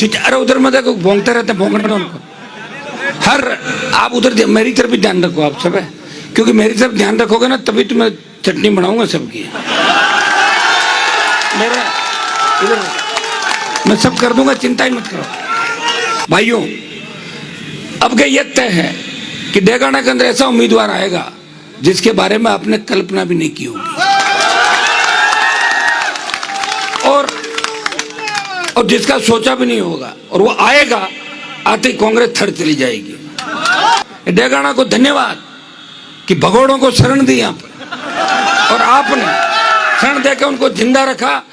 अरे उधर में देखो भोंगते रहते, भोंगने दो उनको। हर आप उधर मेरी तरफ भी ध्यान रखो आप सब है, क्योंकि मेरी तरफ ध्यान रखोगे ना तभी तो मैं चटनी बनाऊंगा सबकी। मेरा इधर मैं सब कर दूंगा, चिंता ही मत करो भाइयों। अब के ये तय है कि डेगाना के अंदर ऐसा उम्मीदवार आएगा जिसके बारे में आपने कल्पना भी नहीं की होगी, और जिसका सोचा भी नहीं होगा, और वो आएगा, आते ही कांग्रेस थड़ चली जाएगी। डेगाना को धन्यवाद कि भगोड़ों को शरण दी यहाँ पर, और आपने शरण देकर उनको जिंदा रखा।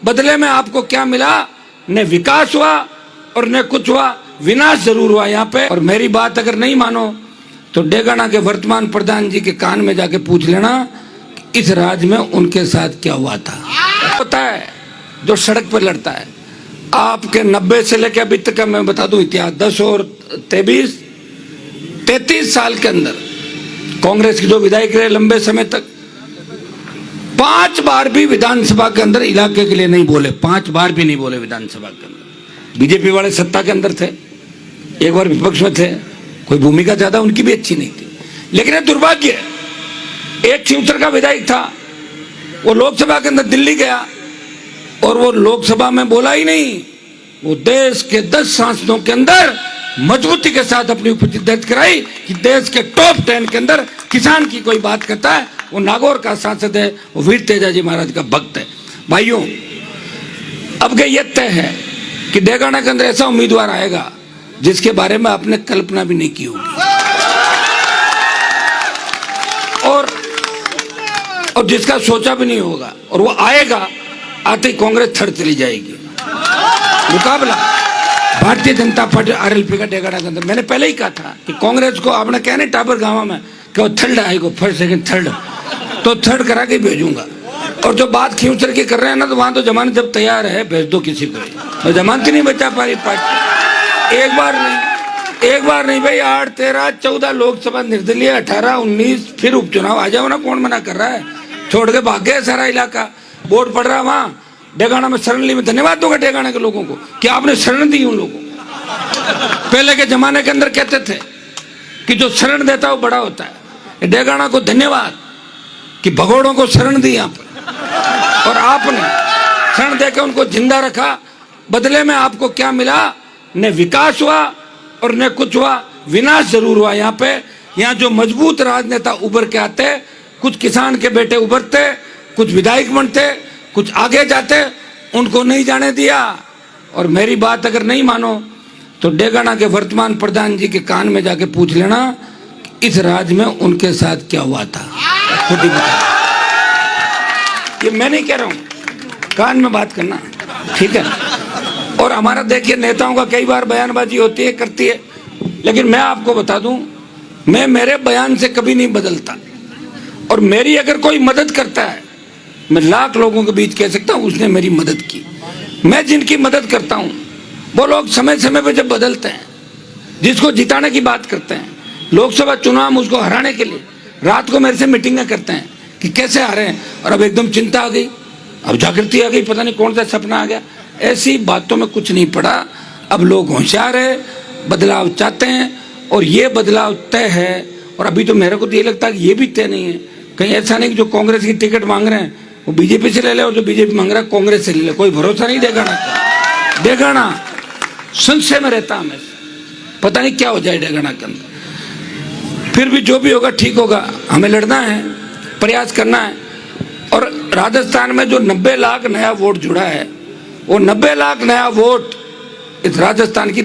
बदले में आपको क्या मिला? न विकास हुआ और न कुछ हुआ, विनाश जरूर हुआ यहाँ पे। और मेरी बात अगर नहीं मानो तो डेगाना के वर्तमान प्रधान जी के कान में जाके पूछ लेना इस राज्य में उनके साथ क्या हुआ था। पता है जो सड़क पर लड़ता है, आपके 90 से लेकर अभी तक का मैं बता दूं इतिहास, 10 और 33 साल के अंदर कांग्रेस की जो विधायक रहे लंबे समय तक, 5 बार भी विधानसभा के अंदर इलाके के लिए नहीं बोले, 5 बार भी नहीं बोले विधानसभा के अंदर। बीजेपी वाले सत्ता के अंदर थे, एक बार विपक्ष में थे, कोई भूमिका ज्यादा उनकी भी अच्छी नहीं थी। लेकिन दुर्भाग्य, एक छिउतर का विधायक था, वो लोकसभा के अंदर दिल्ली गया और वो लोकसभा में बोला ही नहीं, वो देश के 10 सांसदों के अंदर मजबूती के साथ अपनी उपस्थिति दर्ज कराई कि देश के टॉप 10 के अंदर किसान की कोई बात करता है, वो नागौर का सांसद है, वो वीर तेजाजी महाराज का भक्त है। भाइयों अब के ये तय है कि डेगाना के अंदर ऐसा उम्मीदवार आएगा जिसके बारे में आपने कल्पना भी नहीं की होगी, और जिसका सोचा भी नहीं होगा, और वो आएगा, आते ही कांग्रेस थड़ चली जाएगी। मुकाबला भारतीय जनता पार्टी आरएलपी का डेगाना के अंदर। मैंने पहले ही कहा था कि कांग्रेस को आपने कहने टाबर गांव में कि वो थर्ड आएगा, फर्स्ट सेकंड थर्ड, तो थर्ड करा के भेजूंगा। और जो बात खींचर की कर रहे हैं ना, तो वहां तो जमानत जब तैयार है भेज दो किसी को, तो जमानत ही नहीं बचा पा रही पार्टी। एक बार नहीं भाई, 8, 13, 14 लोकसभा निर्दलीय, 18, 19 फिर उपचुनाव। आ जाओ ना, कौन मना कर रहा है? छोड़ के भाग गए सारा इलाका, वोट पड़ रहा है वहां। डेगाना में शरण ली, में धन्यवाद दूंगा डेगाना के लोगों को कि आपने शरण दी उन लोगों को। पहले के जमाने के अंदर कहते थे कि जो शरण देता है वो बड़ा होता है। डेगाना को धन्यवाद कि भगोड़ों को शरण दी यहाँ पर, और आपने शरण देकर उनको जिंदा रखा। बदले में आपको क्या मिला? न विकास हुआ और न कुछ हुआ, विनाश जरूर हुआ यहाँ पे। यहाँ जो मजबूत राजनेता उभर के आते, कुछ किसान के बेटे उभरते, कुछ विधायक बनते, कुछ आगे जाते, उनको नहीं जाने दिया। और मेरी बात अगर नहीं मानो तो डेगाना के वर्तमान प्रधान जी के कान में जाके पूछ लेना इस राज्य में उनके साथ क्या हुआ था, खुद ही बता। ये मैं नहीं कह रहा हूं, कान में बात करना, ठीक है। और हमारा देखिए नेताओं का कई बार बयानबाजी होती है, करती है, लेकिन मैं आपको बता दूं, मैं मेरे बयान से कभी नहीं बदलता। और मेरी अगर कोई मदद करता है, मैं लाख लोगों के बीच कह सकता हूं उसने मेरी मदद की। मैं जिनकी मदद करता हूं वो लोग समय समय पर जब बदलते हैं, जिसको जिताने की बात करते हैं, लोकसभा चुनाव उसको हराने के लिए रात को मेरे से मीटिंगें करते हैं कि कैसे हारे हैं, और अब एकदम चिंता आ गई, अब जागृति आ गई, पता नहीं कौन सा सपना आ गया। ऐसी बातों में कुछ नहीं पड़ा। अब लोग होशियार है, बदलाव चाहते हैं, और ये बदलाव तय है। और अभी तो मेरे को तो ये लगता है कि ये भी तय नहीं है, कहीं ऐसा नहीं कि जो कांग्रेस की टिकट मांग रहे हैं वो बीजेपी से ले ले, और जो बीजेपी मांग रहा है कांग्रेस से ले ले। कोई भरोसा नहीं डेगाना संशय में रहता हमेशा, पता नहीं क्या हो जाए डेगाना के अंदर। फिर भी जो भी होगा ठीक होगा, हमें लड़ना है, प्रयास करना है। और राजस्थान में जो 90 लाख नया वोट जुड़ा है, वो 90 लाख नया वोट इस राजस्थान की